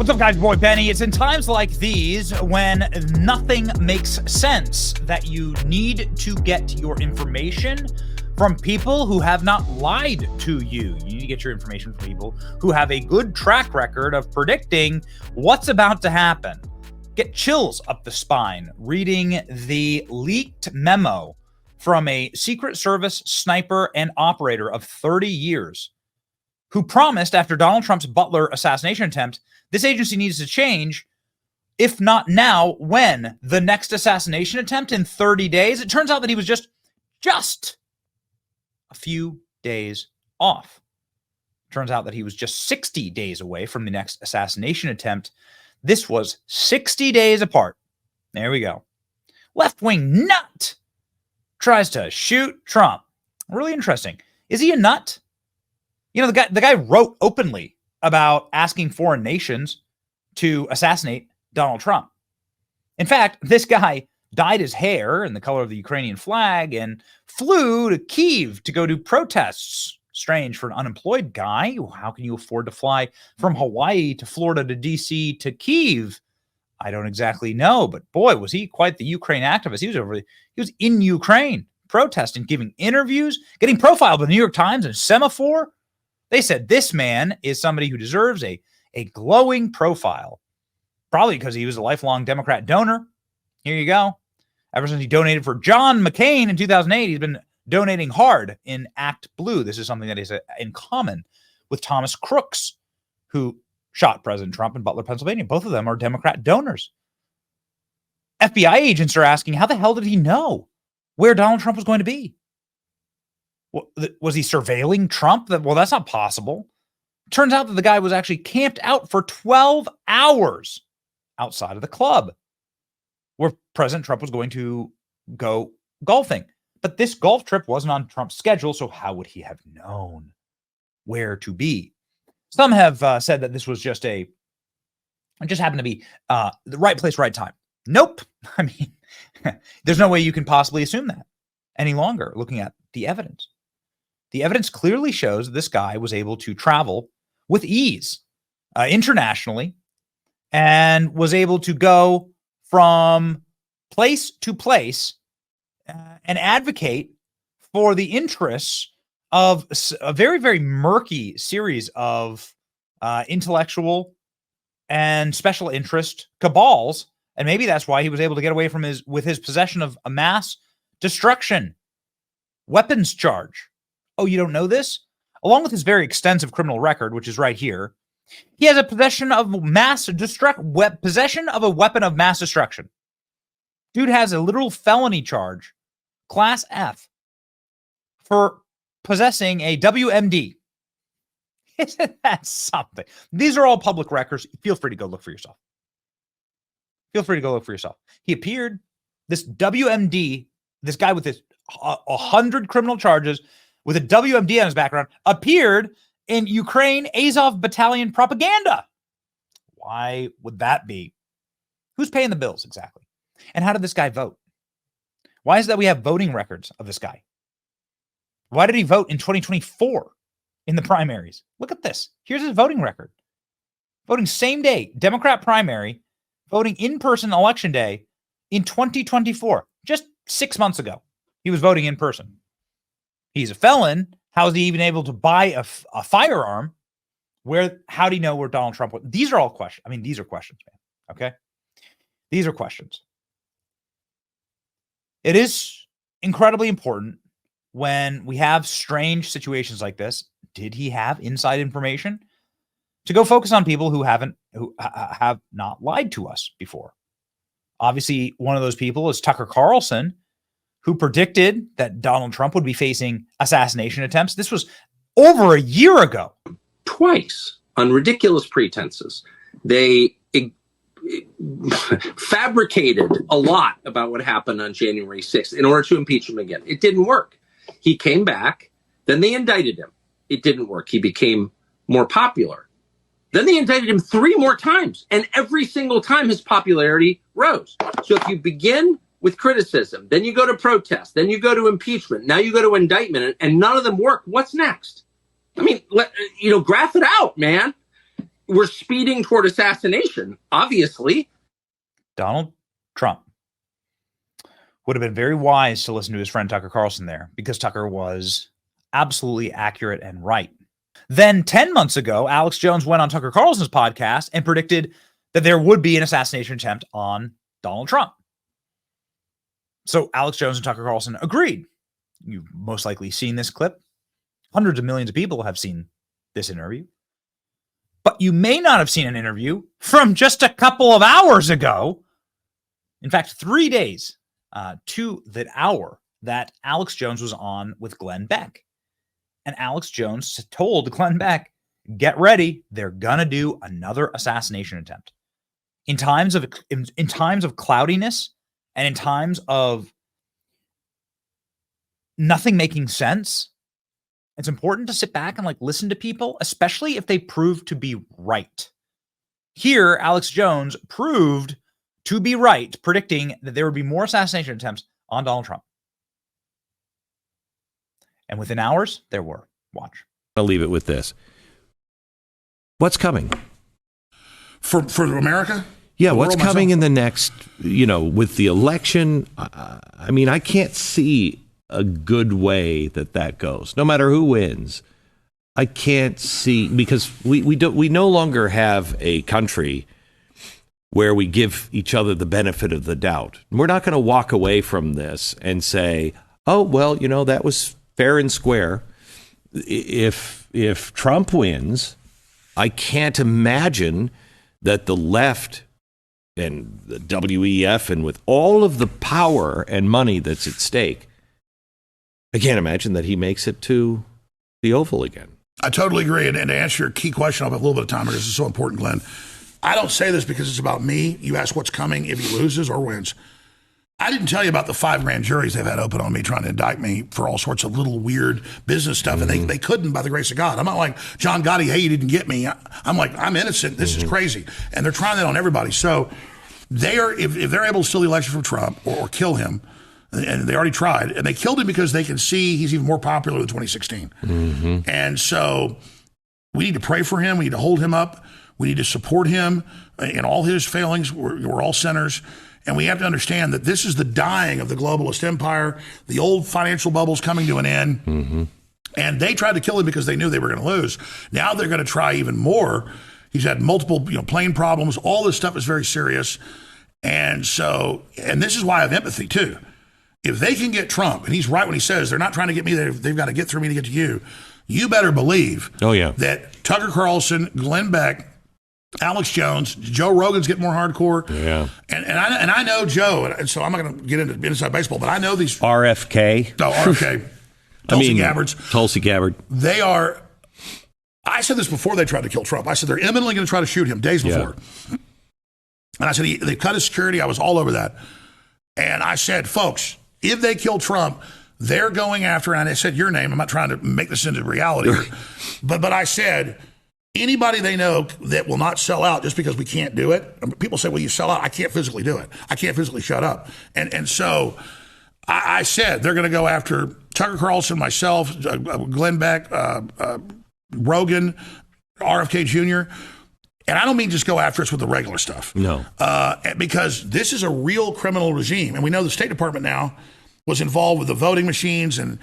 What's up, guys? Boy Benny. It's in times like these when nothing makes sense that you need to get your information from people who have not lied to you. You need to get your information from people who have a good track record of predicting what's about to happen. Get chills up the spine reading the leaked memo from a Secret Service sniper and operator of 30 years who promised after Donald Trump's Butler assassination attempt, this agency needs to change, if not now, when? The next assassination attempt in 30 days? It turns out that he was just a few days off. Turns out that he was just 60 days away from the next assassination attempt. This was 60 days apart. There we go. Left-wing nut tries to shoot Trump. Really interesting. Is he a nut? You know, the guy wrote openly about asking foreign nations to assassinate Donald Trump. In fact, this guy dyed his hair in the color of the Ukrainian flag and flew to Kyiv to go do protests. Strange for an unemployed guy. How can you afford to fly from Hawaii to Florida to D.C. to Kyiv? I don't exactly know, but boy, was he quite the Ukraine activist. He was in Ukraine protesting, giving interviews, getting profiled by the New York Times and Semaphore. They said this man is somebody who deserves a glowing profile, probably because he was a lifelong Democrat donor. Here you go. Ever since he donated for John McCain in 2008, he's been donating hard in Act Blue. This is something that is in common with Thomas Crooks, who shot President Trump in Butler, Pennsylvania. Both of them are Democrat donors. FBI agents are asking, how the hell did he know where Donald Trump was going to be? Was he surveilling Trump? Well, that's not possible. Turns out that the guy was actually camped out for 12 hours outside of the club where President Trump was going to go golfing. But this golf trip wasn't on Trump's schedule, so how would he have known where to be? Some have said that this was just happened to be the right place, right time. Nope. I mean, there's no way you can possibly assume that any longer looking at the evidence. The evidence clearly shows this guy was able to travel with ease internationally and was able to go from place to place and advocate for the interests of a very, very murky series of intellectual and special interest cabals. And maybe that's why he was able to get away from with his possession of a mass destruction weapons charge. Oh, you don't know this? Along with his very extensive criminal record, which is right here, he has a possession of possession of a weapon of mass destruction. Dude has a literal felony charge, Class F, for possessing a WMD. Isn't that something? These are all public records. Feel free to go look for yourself. He appeared, this WMD, this guy with 100 criminal charges with a WMD on his background, appeared in Ukraine Azov Battalion propaganda. Why would that be? Who's paying the bills exactly? And how did this guy vote? Why is it that we have voting records of this guy? Why did he vote in 2024 in the primaries? Look at this. Here's his voting record. Voting same day, Democrat primary, voting in-person election day in 2024, just 6 months ago. He was voting in person. He's a felon. How is he even able to buy a firearm? How do you know where Donald Trump was? These are all questions. I mean, these are questions, man. Okay? These are questions. It is incredibly important when we have strange situations like this. Did he have inside information? To go focus on people who have not lied to us before. Obviously, one of those people is Tucker Carlson, who predicted that Donald Trump would be facing assassination attempts. This was over a year ago. Twice, on ridiculous pretenses. They fabricated a lot about what happened on January 6th in order to impeach him again. It didn't work. He came back. Then they indicted him. It didn't work. He became more popular. Then they indicted him 3 more times. And every single time his popularity rose. So if you begin with criticism, then you go to protest, then you go to impeachment, now you go to indictment, and none of them work, what's next? I mean, graph it out, man. we're speeding toward assassination, obviously. Donald Trump would have been very wise to listen to his friend Tucker Carlson there, because Tucker was absolutely accurate and right. Then 10 months ago, Alex Jones went on Tucker Carlson's podcast and predicted that there would be an assassination attempt on Donald Trump. So Alex Jones and Tucker Carlson agreed. You've most likely seen this clip. Hundreds of millions of people have seen this interview. But you may not have seen an interview from just a couple of hours ago. In fact, 3 days to the hour that Alex Jones was on with Glenn Beck. And Alex Jones told Glenn Beck, get ready, they're going to do another assassination attempt. In times of cloudiness and in times of nothing making sense, it's important to sit back and listen to people, especially if they prove to be right. Here, Alex Jones proved to be right, predicting that there would be more assassination attempts on Donald Trump. And within hours, there were. Watch. I'll leave it with this. What's coming? For America? Yeah, what's coming in the next, with the election? I mean, I can't see a good way that goes, no matter who wins. I can't see, because we no longer have a country where we give each other the benefit of the doubt. We're not going to walk away from this and say, oh, well, that was fair and square. If Trump wins, I can't imagine that the left and the WEF, and with all of the power and money that's at stake, I can't imagine that he makes it to the Oval again. I totally agree. And to answer your key question, I'll have a little bit of time, because this is so important, Glenn. I don't say this because it's about me. You ask what's coming if he loses or wins. I didn't tell you about the 5 grand juries they've had open on me trying to indict me for all sorts of little weird business stuff. And they couldn't, by the grace of God. I'm not like John Gotti, hey, you didn't get me. I'm like, I'm innocent. This is crazy. And they're trying that on everybody. So they are, if they're able to steal the election from Trump or kill him, and they already tried, and they killed him because they can see he's even more popular than 2016. And so we need to pray for him. We need to hold him up. We need to support him in all his failings. We're all sinners. And we have to understand that this is the dying of the globalist empire. The old financial bubble's coming to an end. And they tried to kill him because they knew they were going to lose. Now they're going to try even more. He's had multiple plane problems. All this stuff is very serious. And so, and this is why I have empathy too. If they can get Trump, and he's right when he says they're not trying to get me, they've got to get through me to get to you. You better believe that Tucker Carlson, Glenn Beck, Alex Jones, Joe Rogan's getting more hardcore. Yeah. And I know Joe, and so I'm not going to get into inside baseball, but I know these. RFK. No, RFK. Tulsi Gabbard. They are, I said this before they tried to kill Trump. I said they're imminently going to try to shoot him days before. And I said, they cut his security. I was all over that. And I said, folks, if they kill Trump, they're going after, and I said your name. I'm not trying to make this into reality. but I said, anybody they know that will not sell out just because we can't do it. People say, well, you sell out. I can't physically do it. I can't physically shut up. And so I said they're going to go after Tucker Carlson, myself, Glenn Beck, Rogan, RFK Jr., and I don't mean just go after us with the regular stuff. No. Because this is a real criminal regime. And we know the State Department now was involved with the voting machines and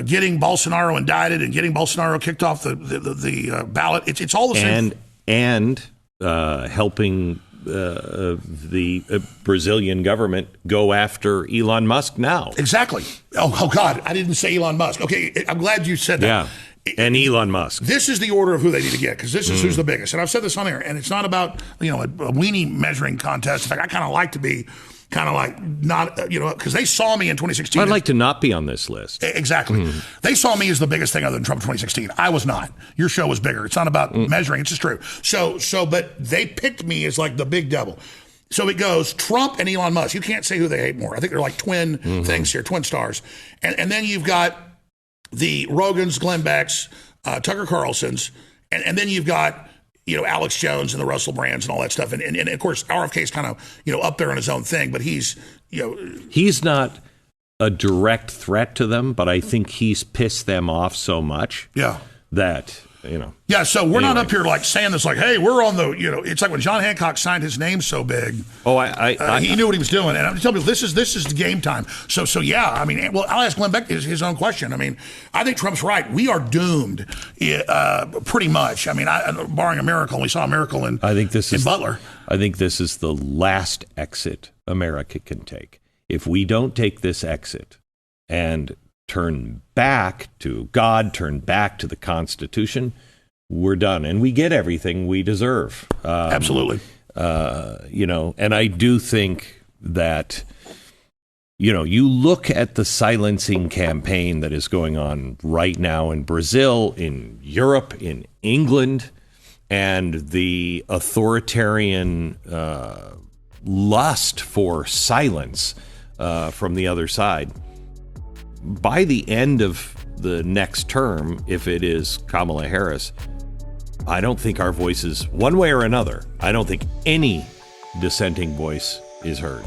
getting Bolsonaro indicted and getting Bolsonaro kicked off the ballot. It's all the same. And helping the Brazilian government go after Elon Musk now. Exactly. Oh, God, I didn't say Elon Musk. Okay, I'm glad you said that. Yeah. And Elon Musk. This is the order of who they need to get, because this is who's the biggest. And I've said this on air, and it's not about a weenie measuring contest. In fact, I kind of like to be kind of like not, because they saw me in 2016. I'd like to not be on this list. Exactly. They saw me as the biggest thing other than Trump in 2016. I was not. Your show was bigger. It's not about measuring. It's just true. But they picked me as like the big devil. So it goes Trump and Elon Musk. You can't say who they hate more. I think they're like twin things here, twin stars. And then you've got the Rogans, Glenn Becks, Tucker Carlsons, and then you've got Alex Jones and the Russell Brands and all that stuff, and of course RFK is kind of up there on his own thing, but he's not a direct threat to them, but I think he's pissed them off so much that Yeah, so we're not Anyway. up here like saying this like, hey, we're on the, it's like when John Hancock signed his name so big. Oh, He knew what he was doing, and I'm telling you, this is the game time. So yeah, I mean, well, I'll ask Glenn Beck his own question. I mean, I think Trump's right. We are doomed, pretty much. I mean, barring a miracle, we saw a miracle in Butler. I think this is the last exit America can take. If we don't take this exit and turn back to God, turn back to the Constitution, we're done, and we get everything we deserve. Absolutely. And I do think that, you look at the silencing campaign that is going on right now in Brazil, in Europe, in England, and the authoritarian lust for silence from the other side. By the end of the next term, if it is Kamala Harris, I don't think our voices, one way or another, I don't think any dissenting voice is heard.